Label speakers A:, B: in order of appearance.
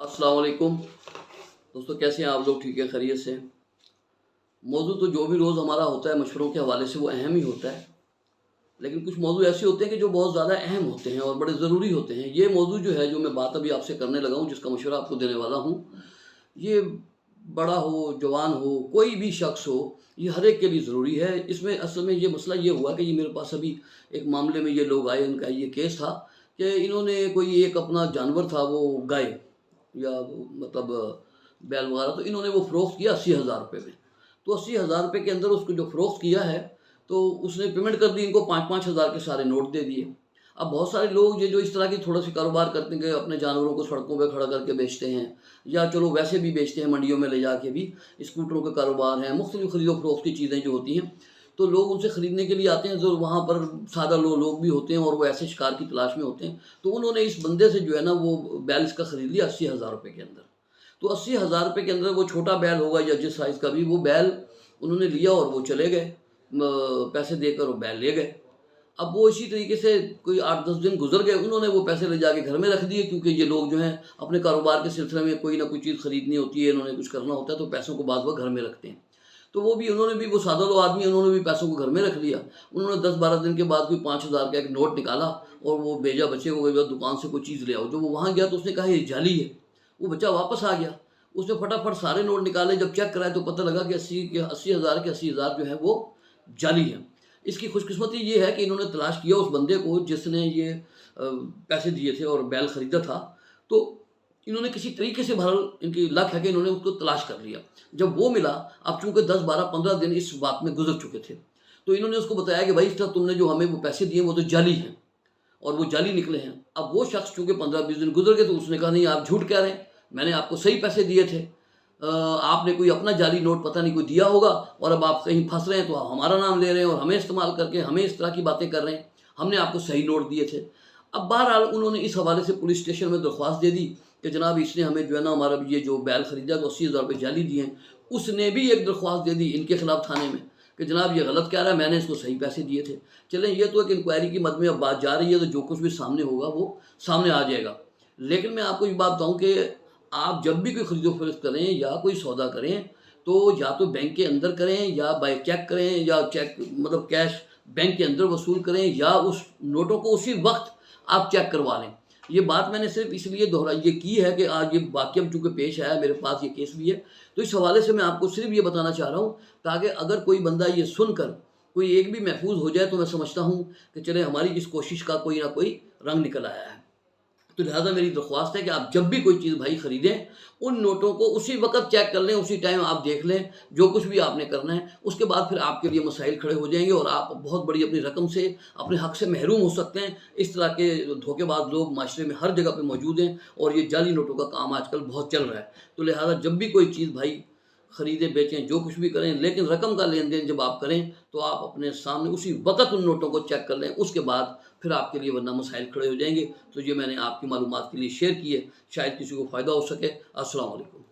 A: अस्सलाम वालेकुम दोस्तों, कैसे हैं आप लोग? ठीक है, खैरियत से? मौजू तो जो भी रोज़ हमारा होता है मशवरों के हवाले से वो अहम ही होता है, लेकिन कुछ मौजू ऐसे होते हैं कि जो बहुत ज़्यादा अहम होते हैं और बड़े ज़रूरी होते हैं। ये मौजू जो है, जो मैं बात अभी आपसे करने लगा हूँ, जिसका मशवरा आपको देने वाला हूँ, ये बड़ा हो, जवान हो, कोई भी शख्स हो, ये हर एक के लिए ज़रूरी है। इसमें असल में ये मसला ये हुआ कि ये मेरे पास अभी एक मामले में ये लोग आए, उनका ये केस था कि इन्होंने कोई एक अपना जानवर था, वो गाय या मतलब बैल वगैरह, तो इन्होंने वो फ़रोख्त किया 80,000 रुपये में। तो 80,000 रुपये के अंदर उसको जो फ़रोख्त किया है, तो उसने पेमेंट कर दी, इनको 5-5 हज़ार के सारे नोट दे दिए। अब बहुत सारे लोग ये जो इस तरह की थोड़ा-सी कारोबार करते हैं कि अपने जानवरों को सड़कों पे खड़ा करके बेचते हैं, या चलो वैसे भी बेचते हैं, मंडियों में ले जाके भी, स्कूटरों के कारोबार हैं, मुख्तलिफ़ खरीदो-फ़रोख्त की चीज़ें जो होती हैं, तो लोग उनसे ख़रीदने के लिए आते हैं। जो वहाँ पर सादा लोग भी होते हैं और वो ऐसे शिकार की तलाश में होते हैं। तो उन्होंने इस बंदे से जो है ना, वो बैल इसका ख़रीद लिया 80,000 रुपये के अंदर। तो 80,000 रुपये के अंदर वो छोटा बैल होगा या जिस साइज़ का भी, वो बैल उन्होंने लिया और वो चले गए, पैसे देकर वो बैल ले गए। अब वो इसी तरीके से कोई 8-10 दिन गुज़र गए, उन्होंने वो पैसे ले जाके घर में रख दिए, क्योंकि ये लोग जो हैं अपने कारोबार के सिलसिले में कोई ना कोई चीज़ ख़रीदनी होती है, इन्होंने कुछ करना होता है, तो पैसों को बाद वक़्त घर में रखते हैं। तो उन्होंने भी, वो सादा लो आदमी, उन्होंने भी पैसों को घर में रख लिया। उन्होंने 10-12 दिन के बाद कोई 5,000 का एक नोट निकाला और वो भेजा बच्चे को, दुकान से कोई चीज़ ले आओ। जब वो वहाँ गया तो उसने कहा ये जाली है। वो बच्चा वापस आ गया, उसने फटाफट सारे नोट निकाले, जब चेक कराए तो पता लगा कि 80,000 के 80,000 जो है वो जाली है। इसकी खुशकिस्मती ये है कि इन्होंने तलाश किया उस बंदे को जिसने ये पैसे दिए थे और बैल ख़रीदा था। तो इन्होंने किसी तरीके से, बहरहाल इनकी लक है कि इन्होंने उसको तलाश कर लिया। जब वो मिला, अब चूँकि 10, 12, 15 दिन इस बात में गुज़र चुके थे, तो इन्होंने उसको बताया कि भाई, इस तरह तुमने जो हमें वो पैसे दिए वो तो जाली हैं, और वो जाली निकले हैं। अब वो शख्स चूँकि 15-20 दिन गुज़र गए, तो उसने कहा नहीं, आप झूठ कह रहे हैं, मैंने आपको सही पैसे दिए थे। आपने कोई अपना जाली नोट पता नहीं कोई दिया होगा, और अब आप कहीं फँस रहे हैं, तो आप हमारा नाम ले रहे हैं और हमें इस्तेमाल करके हमें इस तरह की बातें कर रहे हैं। हमने आपको सही नोट दिए थे। अब बहरहाल उन्होंने इस हवाले से पुलिस स्टेशन में दरख्वास्त दे दी कि जनाब, इसने हमें जो है ना, हमारा ये जो बैल ख़रीदा तो 80,000 रुपये जाली दिए हैं। उसने भी एक दरख्वास्त दे दी इनके ख़िलाफ़ थाने में कि जनाब ये गलत कह रहा है, मैंने इसको सही पैसे दिए थे। चलें, ये तो एक इंक्वायरी की मद में अब बात जा रही है, तो जो कुछ भी सामने होगा वो सामने आ जाएगा। लेकिन मैं आपको ये बात बताऊँ कि आप जब भी कोई खरीदो फरोख्त करें या कोई सौदा करें, तो या तो बैंक के अंदर करें या बाय चेक करें, या चेक मतलब कैश बैंक के अंदर वसूल करें, या उस नोटों को उसी वक्त आप चेक करवा लें। ये बात मैंने सिर्फ इसलिए ये की है कि आज ये वाक़या चूँकि पेश आया, मेरे पास ये केस भी है, तो इस हवाले से मैं आपको सिर्फ ये बताना चाह रहा हूँ, ताकि अगर कोई बंदा ये सुनकर कोई एक भी महफूज हो जाए, तो मैं समझता हूँ कि चले, हमारी इस कोशिश का कोई ना कोई रंग निकल आया है। तो लिहाजा मेरी दरख्वास्त है कि आप जब भी कोई चीज़ भाई ख़रीदें, उन नोटों को उसी वक़्त चेक कर लें, उसी टाइम आप देख लें जो कुछ भी आपने करना है। उसके बाद फिर आपके लिए मसाइल खड़े हो जाएंगे और आप बहुत बड़ी अपनी रकम से, अपने हक़ से महरूम हो सकते हैं। इस तरह के धोखेबाज लोग माशरे में हर जगह पे मौजूद हैं, और ये जाली नोटों का काम आजकल बहुत चल रहा है। तो लिहाजा जब भी कोई चीज़ भाई ख़रीदें, बेचें, जो कुछ भी करें, लेकिन रकम का लेन देन जब आप करें, तो आप अपने सामने उसी वक़्त उन नोटों को चेक कर लें। उसके बाद फिर आपके लिए वरना मसाइल खड़े हो जाएंगे। तो ये मैंने आपकी मालूमात के लिए शेयर की है, शायद किसी को फ़ायदा हो सके। अस्सलाम वालेकुम।